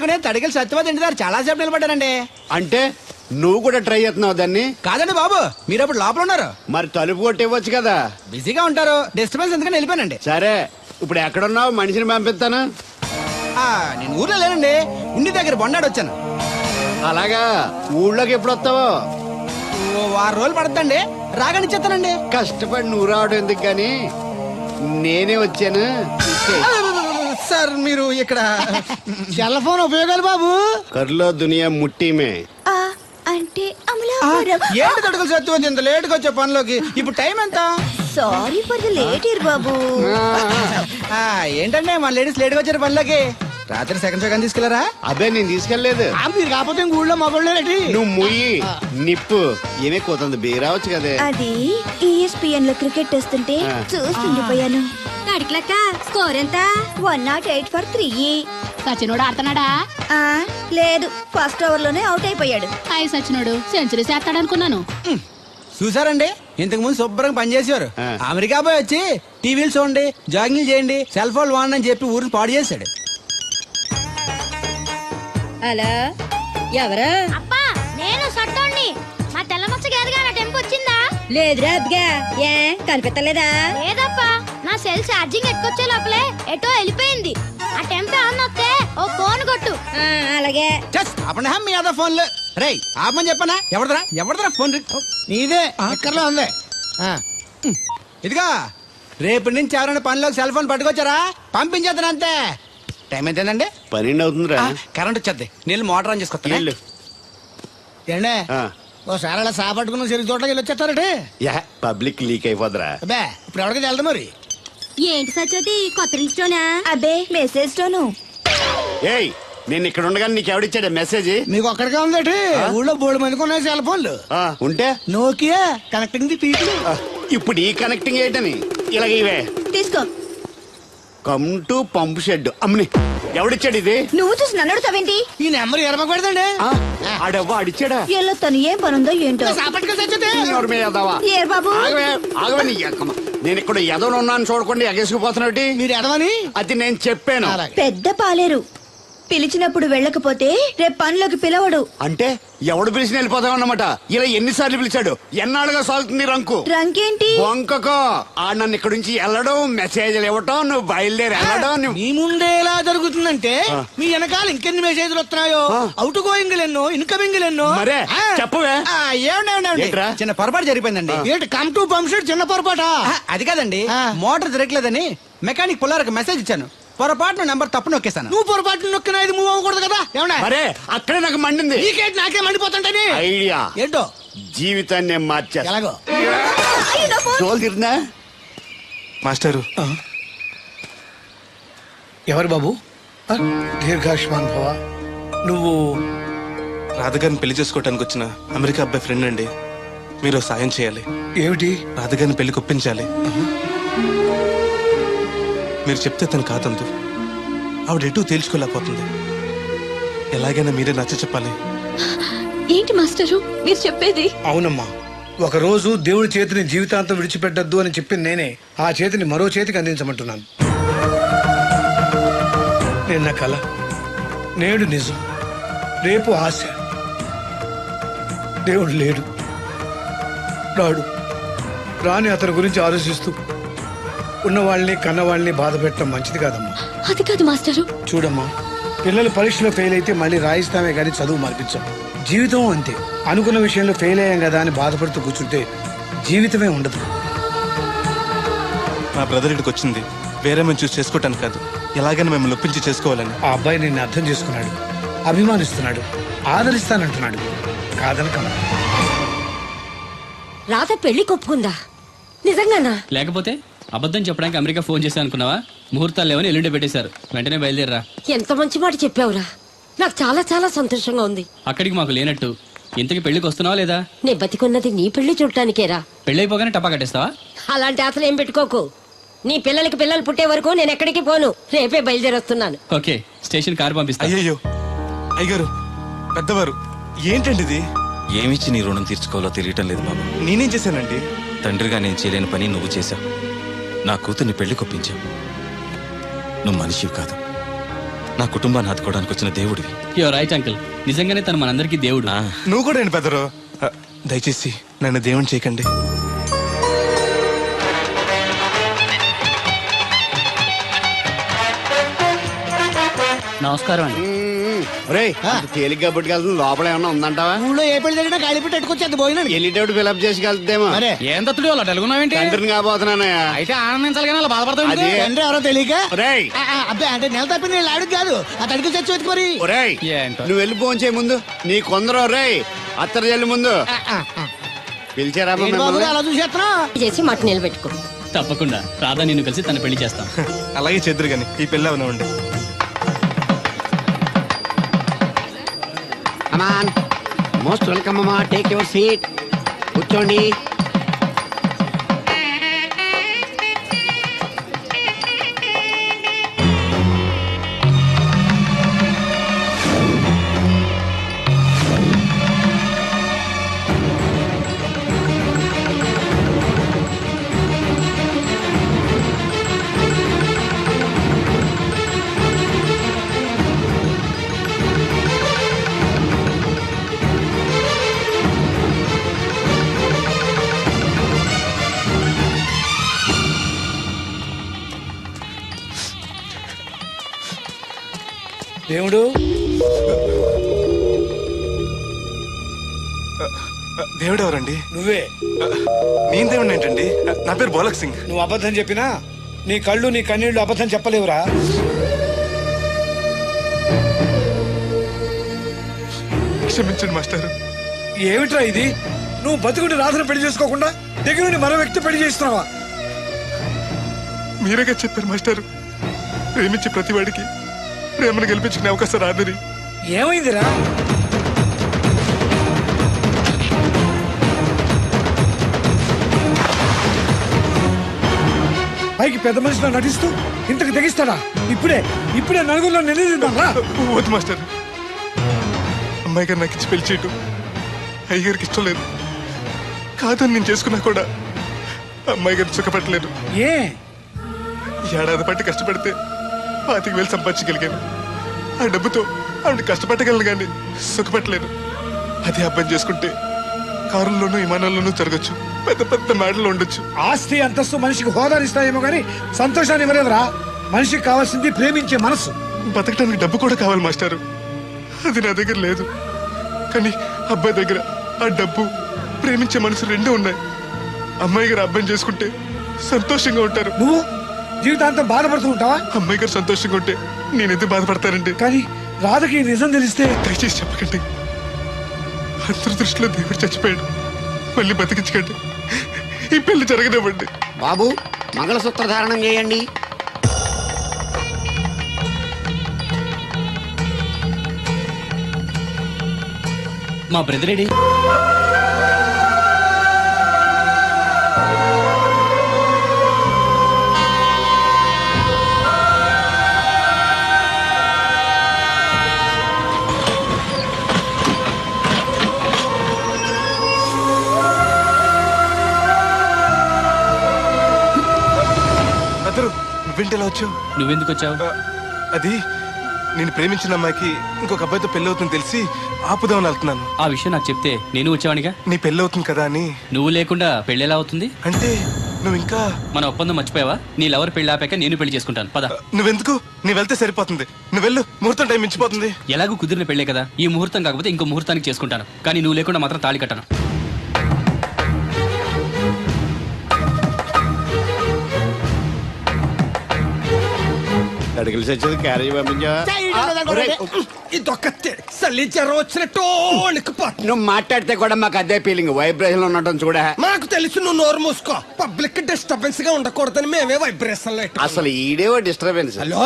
పెట్టుకుని తడికలు సత్యవతి ఇంటి దగ్గర చాలా సేపు నిలబడ్డానండి. అంటే నువ్వు కూడా ట్రై చేస్తున్నావు దాన్ని? కాదండి బాబు, మీరు అప్పుడు లోపల ఉన్నారు. మరి తలుపు కొట్టి ఇవ్వచ్చు కదా. బిజీగా ఉంటారు, డిస్టర్బెన్స్ ఎందుకని వెళ్ళిపోయానండి. సరే, ఇప్పుడు ఎక్కడున్నావు? మనిషిని పంపిస్తాను. నేను ఊర్లో లేనండి, ఉండి దగ్గర బొండాడు వచ్చాను. అలాగా, ఊళ్ళోకి ఎప్పుడు వస్తావో? ఓ 6 రోజులు పడుతుందండి, రాగానే చెప్తానండి. కష్టపడి నువ్వు రావడం ఎందుకు గాని నేనే వచ్చాను. సార్ మీరు ఇక్కడ సెల్ ఫోన్ ఉపయోగాలు బాబు. కర్లో దునియా ముట్టిమే అంటే అమలాపురం. ఏంటి తడుకలు సత్యవతి ఇంత లేటుగా వచ్చే పనిలోకి? ఇప్పుడు టైం ఎంత? సారీ ఫర్ ది లేట్ ఇయర్ బాబు. ఏంటంటే మా లేడీస్ లేట్గా వచ్చారు పనిలోకి. రాత్రి సెకండ్ షో కానీ తీసుకెళ్లారా? అదే నేను తీసుకెళ్లేదు. మీరు కాకపోతే ఇంక ఊళ్ళో మగోళ్ళేటి. నువ్వు ముయ్యి నిప్పు ఏమే కోతుంది బీరావచ్చు కదే. అది ESPN లో క్రికెట్ టెస్తుంటే చూస్తుండిపోయాను. కడిక్లక్క స్కోర్ ఎంత? 108 for 3. సచినోడు ఆడుతున్నాడా? లేదు, ఫస్ట్ ఓవర్ లోనే అవుట్ అయిపోయాడు. సచినోడు సెంచరీ చేస్తాడనుకున్నాను. చూసారండి, ఇంతకు ముందు శుభ్రంగా పనిచేసేవారు. అమెరికా పోయి వచ్చి టీవీలు చూడండి, జాగింగ్ చేయండి, సెల్ ఫోన్ వాడండి అని చెప్పి ఊరిని పాడు చేశాడు. హలో, ఎవరు? అబ్బా, నేను సట్టోణ్ణి. మా తెల్లమచ్చ గారిగా నా టెంపు వచ్చిందా? లేదురా అబ్బగా, ఏ కనిపెట్టలేదా? లేదప్పా, నా సెల్ ఛార్జింగ్ ఎక్కొచ్చే లోపలే ఎటో వెళ్ళిపోయింది. ఆ టెంపు ఏమన్నా వస్తే ఓ ఫోన్ కొట్టు. అలాగే. అప్పుడు మీ అదో ఫోన్లు రేయ్ ఆపమని చెప్పనా? ఎవరిదరా ఫోన్? నీదే ఎక్కర్లో ఉంది. ఇదిగా రేపటి నుంచి ఎవరైనా పనిలోకి సెల్ ఫోన్ పట్టుకొచ్చారా పంపించేద్దాను అంతే. టైం ఎంతేనండి? 12 అవుతుందిరా. కరెంట్ వచ్చేద్ది, నీళ్ళు మోటార్ ఆన్ చేసుకొస్తా. ఏండే ఓసారి అలా సాపట్టుకున్న సరి చోట్లకి వెళ్ళి వచ్చేస్తారటే. Public leak అయిపోద్రా. అబ్బే, ఇప్పుడు ఎవరికి వెళ్దాం మరి? ఏంటి సత్యవతి, కొత్త రింగ్స్టోనా? అబ్బే, మెసేజ్ తోను. ఏయ్, నేను ఇక్కడ ఉండగానే నీకు ఎవడిచ్చాడే మెసేజ్? మీకు ఒక్కడికే ఉందటి? ఊళ్ళో 3 మందికి ఉన్నాయి సెల్ ఫోన్లు. ఉంటే నోకియా కనెక్టింగ్ ది పీపుల్. ఇప్పుడు ఈ కనెక్టింగ్ ఏంటని ఇలాగ ఇవే తీసుకో. Come to pump shed. అమ్మని ఎవడిచ్చాడు ఇది? నువ్వు చూసి నన్ను అడుగుతావేంటి? ఈ నెంబర్ ఎరమకు పెడదండి. ఆడవ్వ అడిచాడా? ఎల్లో తను ఏం పనుందో ఏంటో. సాపట్టుకు చచ్చితే ఏ బాబు, ఆగవే నీ ఎక్కమ్మ. నేను ఇక్కడ ఎదవను ఉన్నాను చూడకుండా ఎగేసుకుపోతున్నాడు. మీరు ఎడవని అది నేను చెప్పాను. పెద్ద పాలేరు. పిలిచినప్పుడు వెళ్ళకపోతే రేపు పనిలోకి పిలవడు. అంటే ఎవడు పిలిచిన వెళ్ళిపోతావు అన్నమాట. ఇలా ఎన్నిసార్లు పిలిచాడు? ఎన్నాళ్ళుగా సాగుతుంది రంకు. రంకేంటి? వంకకో ఆ నన్ను ఇక్కడ నుంచి వెళ్ళడం, మెసేజ్లు ఇవ్వటం, నువ్వు బయలుదేరి వెళ్ళడం. మీ ముందే ఎలా జరుగుతుందంటే మీ వెనకాల ఇంకెన్ని మెసేజ్లు వస్తున్నాయో. అవుట్ గోయింగ్ ఎన్నో, ఇన్కమింగ్ ఎన్నో. మరే చెప్పవే. ఏంట్రా? చిన్న పొరపాటు జరిగిపోయిందండి. ఏంటి కమ్ టు పంప్ షెడ్ చిన్న పొరపాట? అది కాదండి, మోటార్ తిరగలేదని మెకానిక్ పుల్లారకు మెసేజ్ ఇచ్చాను. పొరపాటున నెంబర్ తప్పు నొక్కేశాను. నువ్వు పొరపాటు నొక్కినా ఇది మూవ్ అవ్వకూడదు కదా. ఏమన్నా మరే అక్కడే నాకు మండింది. నీకేంటి నాకే మండిపోతుంటని ఐడియా ఏంటో జీవితాన్ని మార్చా. ఎలాగో జోలు తిరిగినా మాస్టరు. ఎవరు బాబు? దీర్ఘాయుష్మాన్ భవ. నువ్వు రాధగారిని పెళ్లి చేసుకోవటానికి వచ్చిన అమెరికా అబ్బాయి ఫ్రెండ్ అండి. మీరు సాయం చేయాలి. ఏమిటి? రాధగారిని పెళ్లికి ఒప్పించాలి. మీరు చెప్తే తను కాదందు. ఆవిడ ఎటూ తేల్చుకోలేకపోతుంది. ఎలాగైనా మీరే నచ్చ చెప్పాలి. ఏంటి మాస్టరు మీరు చెప్పేది? అవునమ్మా, ఒకరోజు దేవుడి చేతిని జీవితాంతం విడిచిపెట్టద్దు అని చెప్పింది నేనే. ఆ చేతిని మరో చేతికి అందించమంటున్నాను. నిన్న కల, నేడు నిజం, రేపు ఆశ. దేవుడు లేడు, రాడు. రాని అతని గురించి ఆలోచిస్తూ ఉన్నవాళ్ళని కన్నవాళ్ళని బాధ పెట్టడం మంచిది కాదమ్మా. అది కాదు మాస్టరు. చూడమ్మా, పిల్లలు పరీక్షలో ఫెయిల్ అయితే మళ్ళీ రాయిస్తామే కానీ చదువు మార్పించాం. జీవితం అంతే. అనుకున్న విషయంలో ఫెయిల్ అయ్యాం కదా అని బాధపడుతూ కూర్చుంటే జీవితమే ఉండదు. మా బ్రదర్ ఇక్కడికి వచ్చింది వేరే మేము చూసి చేసుకోవటానికి కాదు, ఎలాగైనా మిమ్మల్ని ఒప్పించి చేసుకోవాలని. ఆ అబ్బాయి నిన్ను అర్థం చేసుకున్నాడు, అభిమానిస్తున్నాడు, ఆదరిస్తానంటున్నాడు. కాదనకమ్మా. రాధ పెళ్లి కొప్పుకుందా? నిజంగానా? లేకపోతే అబద్ధం చెప్పడానికి అమెరికా ఫోన్ చేశా అనుకున్నావా? ముహూర్తాలు లేవని ఎల్లుండి పెట్టేశారు. వెంటనే బయలుదేరరా. ఎంత మంచి మాట చెప్పావురా. నాకు చాలా చాలా సంతోషంగా ఉంది. అక్కడికి మాకు లేనట్టు ఇంతకి పెళ్లికి వస్తున్నావా లేదా? నే బతికున్నది నీ పెళ్లి చూడటానికేరా. పెళ్ళైపోగానే టపా కట్టేస్తావా? అలాంటి ఆశలు ఏం పెట్టుకోకు. నీ పిల్లలకి పిల్లలు పుట్టే వరకు నేను ఎక్కడికి పోను. రేపే బయలుదేరొస్తున్నాను. ఓకే, స్టేషన్ కారు పంపిస్తా. అయ్యయ్యో అయ్యగారు, పెద్దవారు, ఏంటండి ఇది? ఏమిచ్చి నీ రుణం తీర్చుకోవాలో తెలియటం లేదు బాబు. నేనేం చేశానండి? తండ్రిగా నేను చేయలేని పని నువ్వు చేశావు. నా కూతుర్ని పెళ్లి కొప్పించావు. నువ్వు మనిషివి కాదు, నా కుటుంబాన్ని ఆదుకోవడానికి వచ్చిన దేవుడివి. యువర్ రైట్ అంకుల్, నిజంగానే తను మనందరికీ దేవుడు. నువ్వు కూడా ఏంటి పెద్దరు? దయచేసి నన్ను దేవుని చేయకండి. నమస్కారం అండి. రే తేలిగ్గా పుట్టుకెళ్తుంది, లోపల ఏమన్నా ఉందంటావా? ఊళ్ళో ఏ పెళ్లి జరిగినా కాళీ పెట్టి ఎట్టుకొచ్చేది భోజనం. వెళ్ళేటప్పుడు ఫిలప్ చేసి వెళ్తేమో. ఏం తత్తుడు అలా తెలుగున్నావేంటి? తండ్రిని కాబోతున్నానయ్యా. అయితే ఆనందించాలి కానీ అలా బాధపడతావు. అదే. తండ్రి ఎవరో తెలియక ఒరేయ్ అబ్బాయి అంటే నెల తప్పింది వీళ్ళు ఆడికి కాదు ఆ తడికి చచ్చి వెతుకోరి. ఒరేయ్ ఏంటో. నువ్వు వెళ్ళి ఫోన్ చేయ ముందు. నీ కొందరు రేయ్ అత్తరు చెల్లి ముందు పిలిచారా ఏంటి బాబు అలా చూసేస్తున్నా. చేసి మట్టి నిలబెట్టుకో. తప్పకుండా రాధా నిన్ను కలిసి తన పెళ్లి చేస్తాం. అలాగే చెద్దరు గాని ఈ పెళ్ళి అవనివ్వండి. అమాన్ మోస్ట్ వెల్కమ్ అమ్మా, టేక్ యువర్ సీట్, కూర్చోండి. దేవుడు దేవుడు ఎవరండి? నువ్వే. నేను దేవుడు ఏంటండి? నా పేరు బోలక్ సింగ్. నువ్వు అబద్ధం చెప్పినా నీ కళ్ళు నీ కన్నీళ్లు అబద్ధం చెప్పలేవురా. క్షమించండి మాస్టర్. ఏమిట్రా ఇది? నువ్వు బతుకుంటే రాధను పెళ్లి చేసుకోకుండా దగ్గర నుండి మరో వ్యక్తి పెళ్లి చేస్తున్నావా? మీరేగా చెప్పారు మాస్టర్, ప్రేమించే ప్రతివాడికి ప్రేమను గెలిపించుకునే అవకాశం రాదని. ఏమైందిరా? పైకి పెద్ద మనిషిలో నటిస్తూ ఇంతకు తెగిస్తాడా? ఇప్పుడే నలుగురిలో నిలదీద్దాంరా. వద్దు మాస్టర్, అమ్మాయి గారు నాకు ఇచ్చి పెళ్లి చేయటం అయ్యగారికి ఇష్టం లేదు. కాదని నేను చేసుకున్నా కూడా అమ్మాయి గారిని సుఖపెట్టలేను. ఏ ఏడాది పట్టి కష్టపడితే 25,000 సంపాదించగలిగాను. ఆ డబ్బుతో ఆవిడ కష్టపట్టగలను కానీ సుఖపెట్టలేను. అదే అబ్బాయి చేసుకుంటే కారుల్లోనూ విమానాల్లోనూ జరగచ్చు, పెద్ద పెద్ద మేడలు ఉండొచ్చు. ఆస్తి అంతస్తు మనిషికి హోదానిస్తాయేమో కానీ సంతోషాన్ని ఇవ్వలేదురా. మనిషికి కావాల్సింది ప్రేమించే మనసు. బతకడానికి డబ్బు కూడా కావాలి మాస్టారు, అది నా దగ్గర లేదు. కానీ అబ్బాయి దగ్గర ఆ డబ్బు, ప్రేమించే మనసు రెండూ ఉన్నాయి. అమ్మాయి గారు అబ్బాయిని చేసుకుంటే సంతోషంగా ఉంటారు. నువ్వు జీవితాంతం బాధపడుతూ ఉంటావా? అమ్మాయి గారు సంతోషంగా ఉంటే నేనెందుకు బాధపడతానండి? కానీ రాధకి ఈ నిజం తెలిస్తే దయచేసి చెప్పకండి. అందరి దృష్టిలో దేవుడు చచ్చిపోయాడు, మళ్ళీ బతికించకండి. ఈ పెళ్లి జరగనివ్వండి. బాబు మంగళసూత్ర ధారణం చేయండి. మా బ్రదర్ ఏడి? అదరు నువ్వేంటి వచ్చావు? నువ్వెందుకు వచ్చావు? అది నేను ప్రేమించిన అమ్మాయికి ఇంకొక అబ్బాయితో పెళ్లి అవుతుందని తెలిసి ఆపుదామని వెళ్తున్నాను. ఆ విషయం నాకు చెప్తే నేను వచ్చావనిగా. నీ పెళ్లి అవుతుంది కదా అని. నువ్వు లేకుండా పెళ్లి ఎలా అవుతుంది? అంటే నువ్వు ఇంకా మన ఒప్పందం మర్చిపోయావా? నీ లవర్ పెళ్లి ఆపాక నేను పెళ్లి చేసుకుంటాను. పద. నువ్వెందుకు? నీ వెళ్తే సరిపోతుంది. నువ్వు వెళ్ళు, ముహూర్తం టైం మించిపోతుంది. ఎలాగూ కుదిరిన పెళ్లే కదా, ఈ ముహూర్తం కాకపోతే ఇంకో ముహూర్తానికి చేసుకుంటాను. కానీ నువ్వు లేకుండా మాత్రం తాళి కట్టను. అడిగిలి చచ్చేది క్యారేజ్ పంపించావా? నువ్వు మాట్లాడితే కూడా మాకు అదే ఫీలింగ్, వైబ్రేషన్ ఉండటం చూడా. మాకు తెలుసు, నువ్వు నోరు మూసుకో. పబ్లిక్ డిస్టర్బెన్స్ గా ఉండకూడదని మేమే వైబ్రేషన్ లో. అసలు ఈడేవో డిస్టర్బెన్స్. హలో,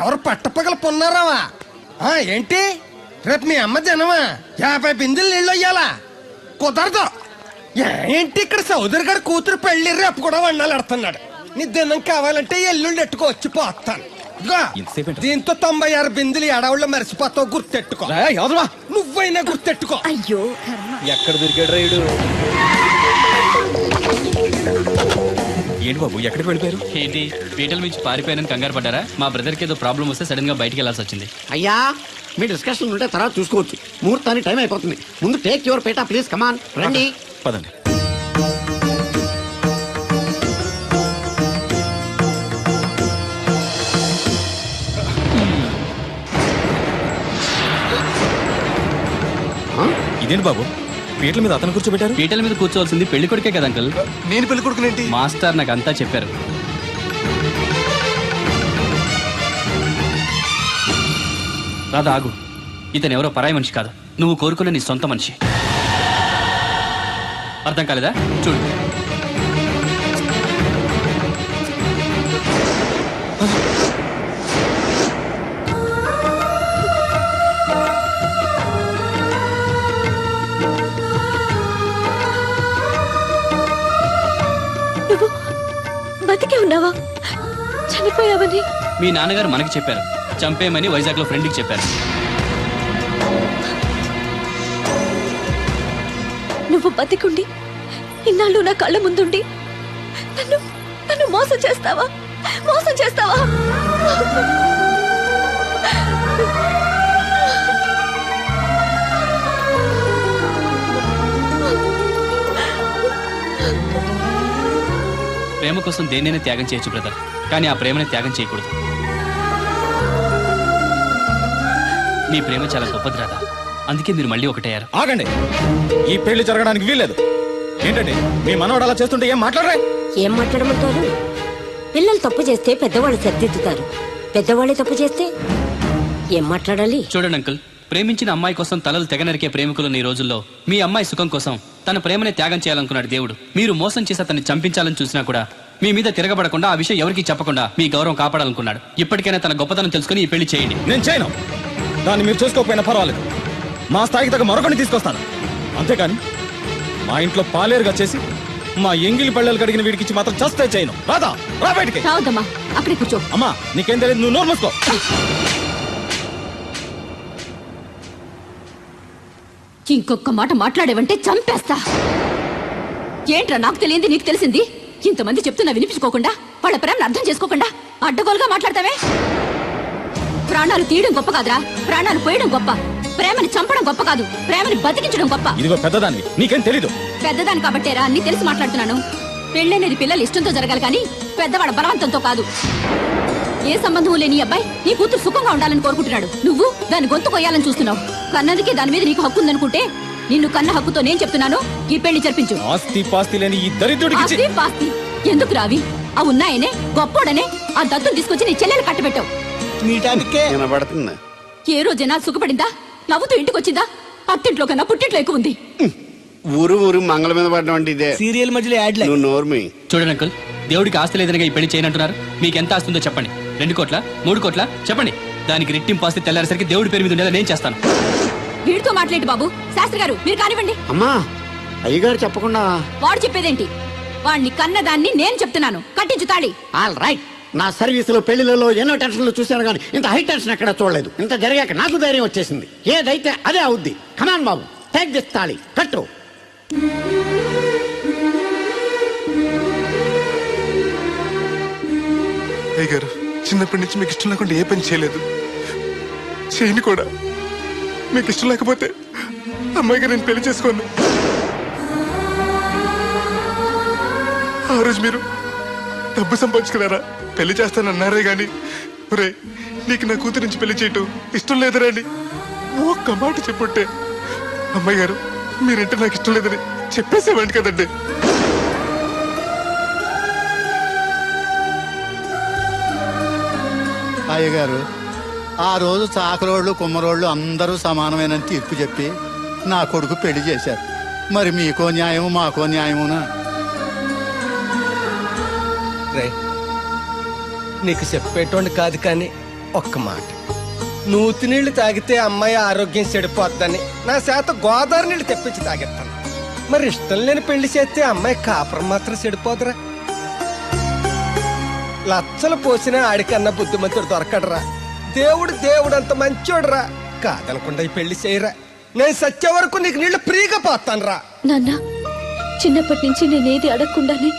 ఎవరు పట్టపగల పొన్నారావా? ఏంటి రేపు మీ అమ్మ జనమా 50 బిందెలు నీళ్ళు అయ్యాలా? కుదరదు. ఏంటి ఇక్కడ సౌదరి గారి కూతురు పెళ్లి రేపు కూడా వండాలి అడుతున్నాడు. నీ దినం కావాలంటే ఎల్లుండి ఎట్టుకో వచ్చి పోతాను. దీంతో 96 బిందెలు ఎడవుళ్ళు మరిచిపోతావు, గుర్తెట్టుకో. నువ్వైనా గుర్తెట్టుకో. అయ్యో ఎక్కడ దొరికాడు రైడు? ఏంటి బాబు ఎక్కడికి వెళ్ళిపోయారు? ఏంటి పీటల నుంచి పారిపోయానని కంగారు పడ్డారా? మా బ్రదర్కి ఏదో ప్రాబ్లం వస్తే సడన్ గా బయటికి వెళ్ళాల్సి వచ్చింది. అయ్యా మీ డిస్కషన్ ఉంటే తర్వాత చూసుకోవచ్చు. ముహూర్తానికి టైం అయిపోతుంది. ముందు టేక్ యువర్ పేట ప్లీజ్. కమాన్ రండి. పదండి. ఇదేంటి బాబు పీటల మీద అతను కూర్చోబెట్టారు? పీటల మీద కూర్చోవాల్సింది పెళ్లి కొడుకే కదా అంకుల్. నేను పెళ్లి కొడుకునేంటి? మాస్టర్ నాకు అంతా చెప్పారు. రాధా ఆగు, ఇతను ఎవరో పరాయి మనిషి కాదు, నువ్వు కోరుకున్న నీ సొంత మనిషి. అర్థం కాలేదా? చూడు. నువ్వు బతికే ఉన్నావా? చనిపోయావని మీ నాన్నగారు మనకి చెప్పారు, చంపేయమని వైజాగ్ లో ఫ్రెండ్కి చెప్పారు. నువ్వు బతికుండి ఇన్నాళ్ళు నా కళ్ళ ముందుండి నన్ను నన్ను మోసం చేస్తావా? మోసం చేస్తావా? ప్రేమ కోసం దేన్నైనా త్యాగం చేయొచ్చు బ్రదర్, కానీ ఆ ప్రేమని త్యాగం చేయకూడదు. మీ ప్రేమ చాలా గొప్పది రాదా, అందుకే మీరు మళ్ళీ ఒకటయ్యారు. ఆగండి, ఈ పెళ్లి జరగడానికి వీల్లేదు. ఏంటండి మీ మనవడు అలా చేస్తుంటే ఏం మాట్లాడరా? ఏం మాట్లాడమంటారు? పిల్లలు తప్పు చేస్తే పెద్దవాళ్ళు సరిదిద్దుతారు, పెద్దవాళ్ళే తప్పు చేస్తే ఏం మాట్లాడాలి? చూడండి అంకుల్, ప్రేమించిన అమ్మాయి కోసం తలలు తెగనరికే ప్రేమికులున్న ఈ రోజుల్లో మీ అమ్మాయి సుఖం కోసం తన ప్రేమనే త్యాగం చేయాలనుకున్నాడు దేవుడు. మీరు మోసం చేసి అతన్ని చంపించాలని చూసినా కూడా మీ మీద తిరగబడకుండా ఆ విషయం ఎవరికి చెప్పకుండా మీ గౌరవం కాపాడాలనుకున్నాడు. ఇప్పటికైనా తన గొప్పతనం తెలుసుకుని ఈ పెళ్లి చేయండి. నేను చేయను. దాన్ని మీరు చూసుకోకపోయినా పర్వాలేదు, మా స్థాయికి తగ్గ మరొకరిని తీసుకొస్తాను. అంతేకాని మా ఇంట్లో పాలేరుగా చేసి మా ఎంగిలి పళ్ళలు కడిగిన వీడికిచ్చి మాత్రం చస్తే చేయను. రాదా, రా బయటికి. రావద్దమ్మా, అక్కడే కూర్చో. అమ్మా నీకేం తెలియదు, నువ్వు నోరు మూసుకో. ఇంకొక మాట మాట్లాడేవంటే చంపేస్తా. ఏంట్రా నాకు తెలియంది నీకు తెలిసింది? ఇంతమంది చెప్తున్నా వినిపించుకోకుండా, వాళ్ళ ప్రేమను అర్థం చేసుకోకుండా అడ్డగోలుగా మాట్లాడతావే? ప్రాణాలు తీయడం గొప్ప కాదురా, ప్రాణాలు పోయడం గొప్ప. ప్రేమని చంపడం గొప్ప కాదు, ప్రేమని బతికించడం గొప్ప. ఇదిగో పెద్దదాన్ని, నీకేం తెలీదు. పెద్దదాని కాబట్టేరా అన్ని తెలిసి మాట్లాడుతున్నాను. పెళ్ళనేది పిల్లలు ఇష్టంతో జరగాలి కానీ పెద్దవాడ బలవంతంతో కాదు. ఏ సంబంధం లేని అబ్బాయి నీ కూతురు సుఖంగా ఉండాలని కోరుకుంటున్నాడు. నువ్వు దాని గొంతు కొయ్యాలని చూస్తున్నావు. కన్నదికే దాని మీద నీకు హక్కు ఉందనుకుంటే నిన్ను కన్న హక్కుతో నేను చెప్తున్నాను, ఈ పెళ్లి జరిపించు. ఆస్తి పాస్తి లేని ఈ దరిద్రుడికి ఆస్తి పాస్తి ఎందుకు రావి? ఆ ఉన్నాయనే గొప్పోడనే ఆ దత్తుని తీసుకొచ్చి నీ చెల్లెలు కట్టబెట్టావు. వినబడుతుంది. ఏ రోజైనా సుఖపడిందా? నవ్వుతూ ఇంటికొచ్చిందా? అత్తింట్లో కన్నా పుట్టింట్లో ఎక్కువ ఉంది. ఊరు ఊరు మంగళ మీద పడడం అంటే ఇదే. సీరియల్ మధ్యలో యాడ్ నువ్వు నోర్మి. చూడండి అంకుల్, దేవుడికి ఆస్తి లేదనగా ఈ పెళ్లి చేయనంటున్నారు. మీకు ఎంత ఆస్తుందో చెప్పండి. 2 కోట్ల 3 కోట్ల చెప్పండి. దానికి రెట్టింపు ఆస్తి తెల్లారేసరికి దేవుడి పేరు మీద ఉండేలా నేను చేస్తాను. వీడితో మాట్లాడి బాబు. శాస్త్రి గారు మీరు కానివ్వండి. అమ్మా అయ్యగారు చెప్పకుండా వాడు చెప్పేదేంటి? వాడిని కన్నదాన్ని నేను చెప్తున్నాను, కట్టించు తాళి. All right. నా సర్వీసులో పెళ్లిలలో ఎన్నో టెన్షన్లు చూశాను కానీ ఇంత హై టెన్షన్ ఎక్కడ చూడలేదు. ఇంత జరిగాక నాకు ధైర్యం వచ్చేసింది. ఏదైతే అదే అవుద్ది. కమాన్ బాబు, టేక్ దిస్ తాళి, కట్టు. అయ్యగారు చిన్నప్పటి నుంచి మీకు ఇష్టం లేకుండా ఏ పని చేయలేదు, చేయని కూడా. మీకు ఇష్టం లేకపోతే అమ్మాయి గారు నేను పెళ్లి చేసుకోను. ఆ రోజు మీరు డబ్బు సంపాదించుకున్నారా, పెళ్లి చేస్తానన్నారే గాని ఒరే నీకు నా కూతురు నుంచి పెళ్లి చేయటం ఇష్టం లేదురా అని ఒక్క మాట చెప్పుంటే అమ్మాయి గారు మీరంటే నాకు ఇష్టం లేదని చెప్పేసేవాడి కదండి. అయ్యగారు ఆ రోజు చాకరోళ్ళు కుమ్మరోళ్ళు అందరూ సమానమైన తీర్పు చెప్పి నా కొడుకు పెళ్లి చేశారు. మరి మీకో న్యాయము మాకో న్యాయమునా? రే నీకు చెప్పేటోండి కాదు కానీ ఒక్క మాట. నూతి నీళ్లు తాగితే అమ్మాయి ఆరోగ్యం చెడిపోద్దని నా చేత గోదావరి నీళ్లు తెప్పించి తాగెత్తాను. మరి ఇష్టం లేని పెళ్లి చేస్తే అమ్మాయి కాపురం మాత్రం చెడిపోదురా? లచ్చలు పోసినా ఆడికన్నా బుద్ధిమంతుడు దొరకడరా. దేవుడు అంత మంచోడురా. కాదనకుండా ఈ పెళ్లి చేయరా. నేను సచ్చే వరకు నీకు నీళ్లు ఫ్రీగా పోతాను రా. నాన్న చిన్నప్పటి నుంచి నేనేది అడగకుండానే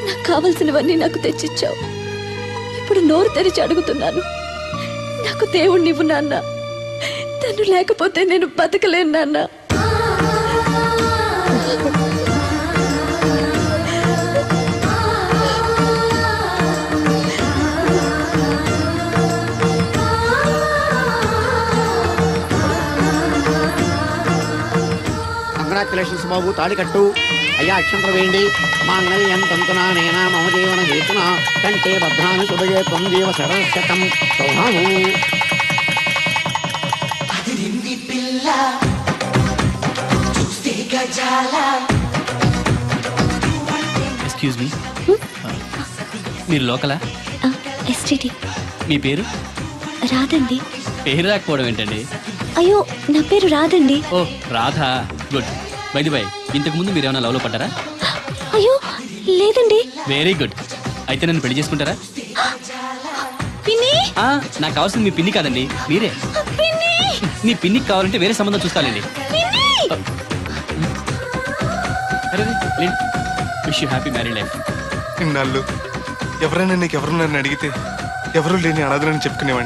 నాకు కావలసినవన్నీ నాకు తెచ్చిచ్చావు. ఇప్పుడు నోరు తెరిచి అడుగుతున్నాను, నాకు దేవుణ్ణి ఇవ్వు నాన్న. తను లేకపోతే నేను బతకలేను నాన్న. కంగ్రాచులేషన్స్ బాబు, తాళి కట్టు. అయ్యా అక్షంతలు వేయండి. మాంగళ్యం తంతునా నేనా మమ జీవన హేతున కంటే భద్రాన్ని శుభయే పొందేవ సరస్యతం సౌభాము. ఎక్స్క్యూజ్ మీ, మీరు లోకలా? ఎస్టీడీ. మీ పేరు? రాదండి. పేరు రాకపోవడం ఏంటండి? అయ్యో, నా పేరు రాదండి. ఓ Radha, good. By the by, ఇంతకు ముందు మీరు ఏమైనా లవ్లో పడ్డారా? అయ్యో లేదండి. Very good. అయితే నన్ను పెళ్లి చేసుకుంటారా? పిన్ని, నాకు కావాల్సింది మీ పిన్ని కాదండి, మీరే. పిన్ని, మీ పిన్నికి కావాలంటే వేరే సంబంధం చూస్తానండి. Wish you happy married life. ఇన్నాళ్ళు ఎవరైనా నీకు ఎవరు నన్ను అడిగితే ఎవరు లేని అనాథలని చెప్పుకునేవాడిని.